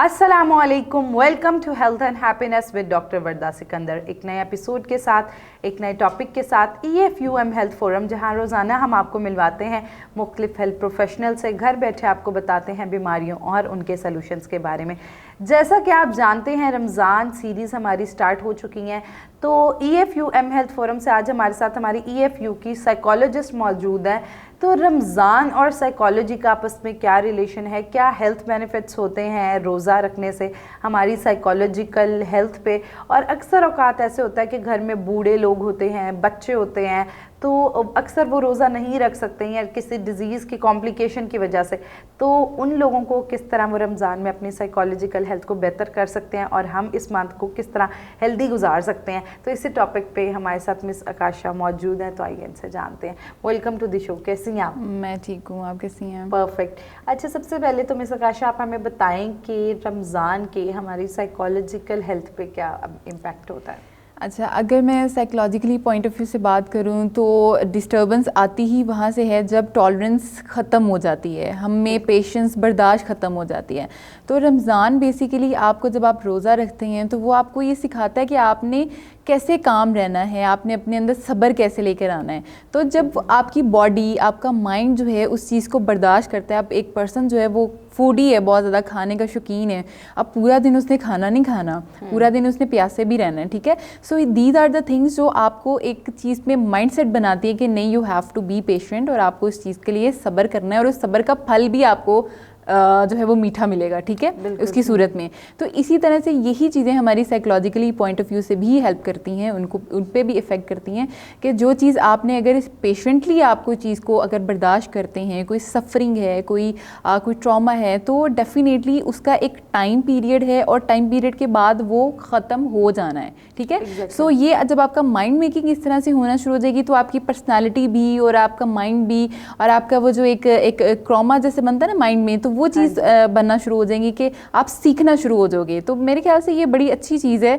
अस्सलामुअलैकुम, welcome to health and happiness with doctor Warda Sikandar. एक नए एपिसोड के साथ, एक नए टॉपिक के साथ EFUM हेल्थ फोरम, जहां रोज़ाना हम आपको मिलवाते हैं मुख्तलिफ हेल्थ प्रोफेशनल से, घर बैठे आपको बताते हैं बीमारियों और उनके सलूशंस के बारे में। जैसा कि आप जानते हैं, रमज़ान सीरीज़ हमारी स्टार्ट हो चुकी हैं, तो EFUM हेल्थ फोरम से आज हमारे साथ हमारी EFU की साइकोलॉजिस्ट मौजूद है। तो रमज़ान और साइकोलॉजी का आपस में क्या रिलेशन है, क्या हेल्थ बेनिफिट्स होते हैं रोज़ा रखने से हमारी साइकोलॉजिकल हेल्थ पे। और अक्सर औकात ऐसे होता है कि घर में बूढ़े लोग होते हैं, बच्चे होते हैं, तो अक्सर वो रोज़ा नहीं रख सकते हैं या किसी डिज़ीज़ की कॉम्प्लिकेशन की वजह से। तो उन लोगों को किस तरह वो रमज़ान में अपनी साइकोलॉजिकल हेल्थ को बेहतर कर सकते हैं और हम इस मंथ को किस तरह हेल्दी गुजार सकते हैं, तो इसी टॉपिक पे हमारे साथ मिस आकाशा मौजूद हैं। तो आइए इनसे जानते हैं। वेलकम टू द शो, कैसी हैं आप? मैं ठीक हूँ, आप कैसी हैं? परफेक्ट। अच्छा, सबसे पहले तो मिस आकाशा आप हमें बताएं कि रमज़ान के हमारी साइकोलॉजिकल हेल्थ पे क्या इम्पैक्ट होता है? अच्छा, अगर मैं साइकोलॉजिकली पॉइंट ऑफ व्यू से बात करूं तो डिस्टर्बेंस आती ही वहाँ से है जब टॉलरेंस ख़त्म हो जाती है, हम में पेशेंस, बर्दाश्त ख़त्म हो जाती है। तो रमज़ान बेसिकली आपको, जब आप रोज़ा रखते हैं तो वो आपको ये सिखाता है कि आपने कैसे काम रहना है, आपने अपने अंदर सब्र कैसे लेकर आना है। तो जब आपकी बॉडी, आपका माइंड जो है उस चीज़ को बर्दाश्त करता है, अब एक पर्सन जो है वो फूडी है, बहुत ज़्यादा खाने का शौकीन है, अब पूरा दिन उसने खाना नहीं खाना, पूरा दिन उसने प्यासे भी रहना है, ठीक है। So these are the things जो आपको एक चीज़ में माइंडसेट बनाती है कि नहीं, you have to be patient और आपको इस चीज़ के लिए सब्र करना है और उस सब्र का फल भी आपको जो है वो मीठा मिलेगा, ठीक है, उसकी सूरत में। तो इसी तरह से यही चीज़ें हमारी साइकोलॉजिकली पॉइंट ऑफ व्यू से भी हेल्प करती हैं, उन पे भी इफ़ेक्ट करती हैं कि जो चीज़ आपने, अगर पेशेंटली आप कोई चीज़ को अगर बर्दाश्त करते हैं, कोई सफरिंग है, कोई ट्रॉमा है, तो डेफिनेटली उसका एक टाइम पीरियड है और टाइम पीरियड के बाद वो ख़त्म हो जाना है, ठीक है। सो ये जब आपका माइंड मेकिंग इस तरह से होना शुरू हो जाएगी तो आपकी पर्सनैलिटी भी और आपका माइंड भी और आपका वो जो एक ट्रॉमा जैसे बनता है ना माइंड में, तो वो चीज़ बनना शुरू हो जाएंगी कि आप सीखना शुरू हो जाओगे। तो मेरे ख्याल से ये बड़ी अच्छी चीज़ है,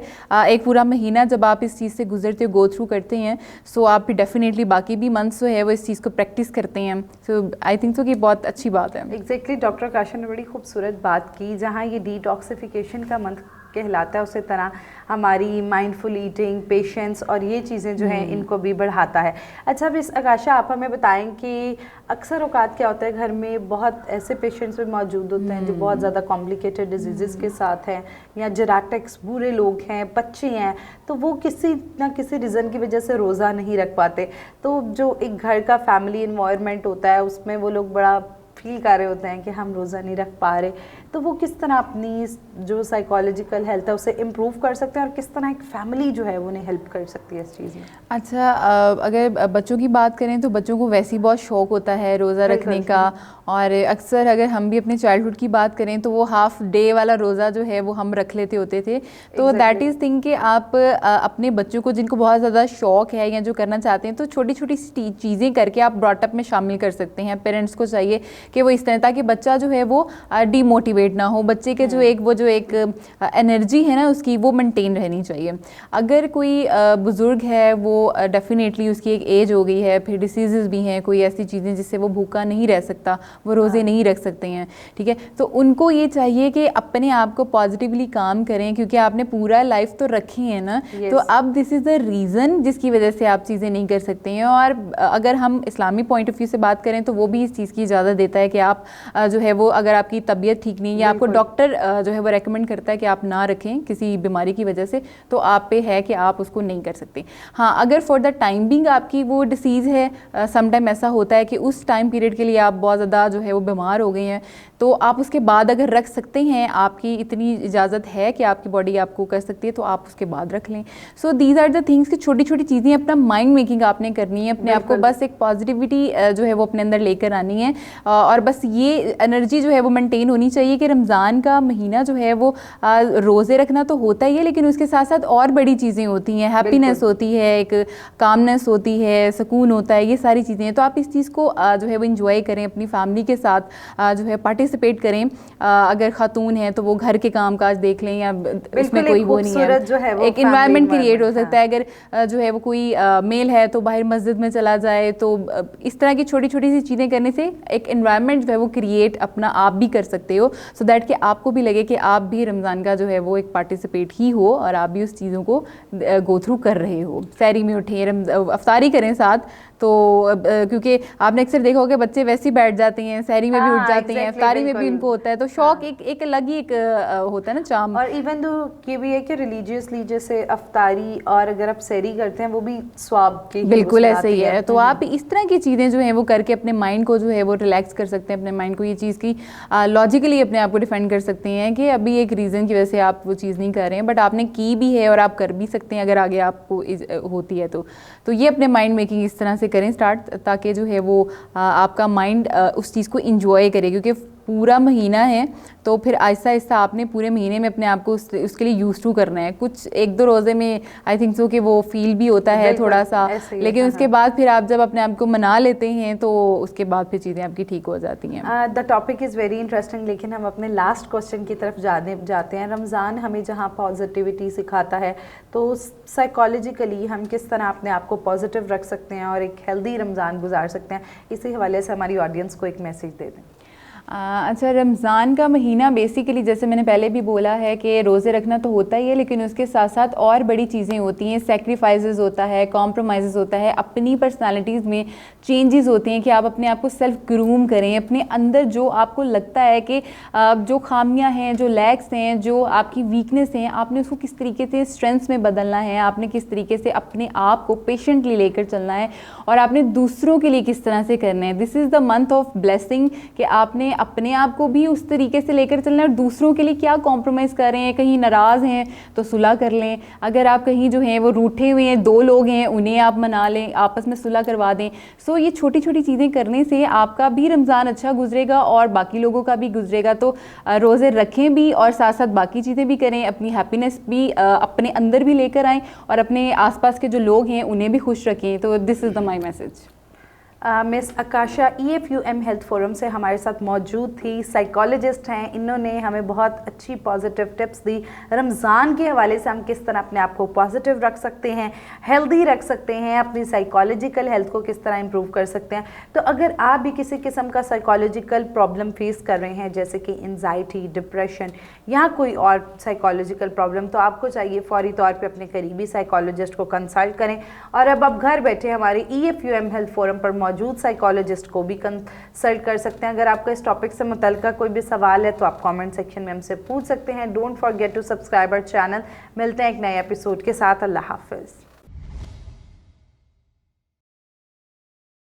एक पूरा महीना जब आप इस चीज़ से गुजरते हो, गो थ्रू करते हैं, सो आप फिर डेफिनेटली बाकी भी मंथ्स जो है वो इस चीज़ को प्रैक्टिस करते हैं। सो आई थिंक सो कि बहुत अच्छी बात है। एग्जैक्टली, डॉक्टर आकाशा ने बड़ी खूबसूरत बात की। जहाँ ये डिटॉक्सिफिकेशन का मंथ कहलाता है, उसी तरह हमारी माइंडफुल ईटिंग, पेशेंस और ये चीज़ें जो हैं इनको भी बढ़ाता है। अच्छा मिस आकाशा, आप हमें बताएं कि अक्सर औकात क्या होता है, घर में बहुत ऐसे पेशेंट्स भी मौजूद होते हैं जो बहुत ज़्यादा कॉम्प्लिकेटेड डिजीज़ के साथ हैं, या जेराटिक्स, बूढ़े लोग हैं, बच्चे हैं, तो वो किसी ना किसी रीज़न की वजह से रोज़ा नहीं रख पाते। तो जो एक घर का फैमिली इन्वायरमेंट होता है उसमें वो लोग बड़ा फील कर रहे होते हैं कि हम रोज़ा नहीं रख पा रहे, तो वो किस तरह अपनी जो साइकोलॉजिकल हेल्थ है उसे इम्प्रूव कर सकते हैं और किस तरह एक फैमिली जो है वो उन्हें हेल्प कर सकती है इस चीज़ में? अच्छा, अगर बच्चों की बात करें तो बच्चों को वैसे ही बहुत शौक़ होता है रोज़ा रखने का, और अक्सर अगर हम भी अपने चाइल्डहुड की बात करें तो वो हाफ डे वाला रोज़ा जो है वो हम रख लेते होते थे। तो दैट इज़ थिंग कि आप अपने बच्चों को, जिनको बहुत ज़्यादा शौक़ है या जो करना चाहते हैं, तो छोटी छोटी चीज़ें करके आप ब्रॉटअप में शामिल कर सकते हैं। पेरेंट्स को चाहिए कि वो इस तरह, ताकि बच्चा जो है वो डीमोटिवेट ना हो, बच्चे के जो एक एनर्जी है ना उसकी, वो मेंटेन रहनी चाहिए। अगर कोई बुज़ुर्ग है, वो डेफिनेटली उसकी एक एज हो गई है, फिर डिसीज़ भी हैं, कोई ऐसी चीज़ें जिससे वो भूखा नहीं रह सकता, वो रोज़े नहीं रख सकते हैं, ठीक है, तो उनको ये चाहिए कि अपने आप को पॉजिटिवली काम करें, क्योंकि आपने पूरा लाइफ तो रखी है ना। तो अब दिस इज़ द रीज़न जिसकी वजह से आप चीज़ें नहीं कर सकते हैं। और अगर हम इस्लामी पॉइंट ऑफ व्यू से बात करें तो वो भी इस चीज़ की इजाज़त देता है कि आप जो है वो, अगर आपकी तबीयत ठीक नहीं है या आपको डॉक्टर जो है वो रेकमेंड करता है कि आप ना रखें किसी बीमारी की वजह से, तो आप पे है कि आप उसको नहीं कर सकते। हाँ, अगर फॉर द टाइम बिंग आपकी वो डिसीज़ है, सम टाइम ऐसा होता है कि उस टाइम पीरियड के लिए आप बहुत ज़्यादा जो है वो बीमार हो गए हैं, तो आप उसके बाद अगर रख सकते हैं, आपकी इतनी इजाज़त है कि आपकी बॉडी आपको कर सकती है, तो आप उसके बाद रख लें। So these are the things कि छोटी छोटी चीज़ें, अपना माइंड मेकिंग आपने करनी है, अपने आप को बस एक पॉजिटिविटी जो है वो अपने अंदर लेकर आनी है, और बस ये एनर्जी जो है वो मेंटेन होनी चाहिए कि रमज़ान का महीना जो है वो रोज़े रखना तो होता ही है, लेकिन उसके साथ साथ और बड़ी चीज़ें होती हैं, हैप्पीनेस होती है, एक कामनेस होती है, सुकून होता है, ये सारी चीज़ें हैं। तो आप इस चीज़ को जो है वो इंजॉय करें, अपनी फैमिली के साथ जो है पार्टिसिपेट करें। अगर खातून है तो वो घर के काम काज देख लें, या इसमें कोई वो नहीं है, जो है वो एक इन्वायरमेंट क्रिएट हो सकता है। अगर जो है वो कोई मेल है तो बाहर मस्जिद में चला जाए, तो इस तरह की छोटी छोटी सी चीज़ें करने से एक इन्वायरमेंट एनवायरनमेंट जो है वो क्रिएट अपना आप भी कर सकते हो, सो दैट कि आपको भी लगे कि आप भी रमज़ान का जो है वो एक पार्टिसिपेट ही हो और आप भी उस चीज़ों को गो थ्रू कर रहे हो। सहरी में उठें, अफ्तारी करें साथ, तो क्योंकि आपने अक्सर देखा होगा बच्चे वैसे ही बैठ जाते हैं, सहरी में भी उठ जाते हैं, अफ्तारी में भी उनको होता है, तो शौक एक अलग ही एक होता है ना चाम। और इवन दो ये भी है कि रिलीजियसली जैसे अफ्तारी और अगर आप सहरी करते हैं वो भी स्वाब के बिल्कुल ऐसे ही है। तो आप इस तरह की चीज़ें जो हैं वो करके अपने माइंड को जो है वो रिलैक्स कर सकते हैं, अपने माइंड को ये चीज़ की लॉजिकली अपने आप को डिफेंड कर सकते हैं कि अभी एक रीज़न की वजह से आप वो चीज़ नहीं कर रहे हैं, बट आपने की भी है और आप कर भी सकते हैं अगर आगे आपको होती है तो ये अपने माइंड मेकिंग इस तरह से करें स्टार्ट, ताकि जो है वो आपका माइंड उस चीज़ को इंजॉय करे, क्योंकि पूरा महीना है तो फिर आहिस्ता आहिस्ता आपने पूरे महीने में अपने आप को उसके लिए यूज टू करना है। कुछ एक दो रोज़े में आई थिंक सो कि वो फील भी होता है थोड़ा सा, लेकिन उसके बाद फिर आप जब अपने आप को मना लेते हैं तो उसके बाद फिर चीज़ें आपकी ठीक हो जाती हैं। The topic is very interesting, लेकिन हम अपने लास्ट क्वेश्चन की तरफ जाते हैं। रमज़ान हमें जहाँ पॉजिटिविटी सिखाता है तो साइकोलॉजिकली हम किस तरह अपने आप को पॉजिटिव रख सकते हैं और एक हेल्दी रमज़ान गुजार सकते हैं, इसी हवाले से हमारी ऑडियंस को एक मैसेज दे दें। अच्छा, रमज़ान का महीना बेसिकली जैसे मैंने पहले भी बोला है कि रोज़े रखना तो होता ही है, लेकिन उसके साथ साथ और बड़ी चीज़ें होती हैं, सेक्रीफाइसेस होता है, कॉम्प्रोमाइज़ होता है, अपनी पर्सनालिटीज़ में चेंजेस होते हैं कि आप अपने आप को सेल्फ ग्रूम करें, अपने अंदर जो आपको लगता है कि जो खामियां हैं, जो लैक्स हैं, जो आपकी वीकनेस हैं, आपने उसको किस तरीके से स्ट्रेंथ्स में बदलना है, आपने किस तरीके से अपने आप को पेशेंटली लेकर चलना है और आपने दूसरों के लिए किस तरह से करना है। This is the month of blessing कि आपने अपने आप को भी उस तरीके से लेकर चलना है और दूसरों के लिए क्या कॉम्प्रोमाइज़ कर रहे हैं। कहीं नाराज़ हैं तो सुलह कर लें, अगर आप कहीं जो हैं वो रूठे हुए हैं, दो लोग हैं उन्हें आप मना लें, आपस में सुलह करवा दें। सो ये छोटी छोटी चीज़ें करने से आपका भी रमज़ान अच्छा गुजरेगा और बाकी लोगों का भी गुजरेगा। तो रोज़े रखें भी और साथ साथ बाकी चीज़ें भी करें, अपनी हैप्पीनेस भी अपने अंदर भी लेकर आएँ और अपने आसपास के जो लोग हैं उन्हें भी खुश रखें। तो this is the my message. Miss Akasha EFUM health forum से हमारे साथ मौजूद थी, साइकोलॉजिस्ट हैं, इन्होंने हमें बहुत अच्छी पॉजिटिव टिप्स दी रमज़ान के हवाले से हम किस तरह अपने आप को पॉजिटिव रख सकते हैं, हेल्दी रख सकते हैं, अपनी साइकोलॉजिकल हेल्थ को किस तरह इंप्रूव कर सकते हैं। तो अगर आप भी किसी किस्म का साइकोलॉजिकल प्रॉब्लम फेस कर रहे हैं जैसे कि एंजाइटी, डिप्रेशन या कोई और साइकोलॉजिकल प्रॉब्लम, तो आपको चाहिए फौरी तौर पर अपने करीबी साइकोलॉजिस्ट को कंसल्ट करें। और अब आप घर बैठे हमारे EFUM हेल्थ फोरम पर मौजूद साइकोलॉजिस्ट को भी कंसल्ट कर सकते हैं। अगर आपका इस टॉपिक से मुतल्लिका कोई भी सवाल है तो आप कमेंट सेक्शन में हमसे पूछ सकते हैं। Don't forget to subscribe our channel. मिलते हैं एक नए एपिसोड के साथ। अल्लाह हाफिज़।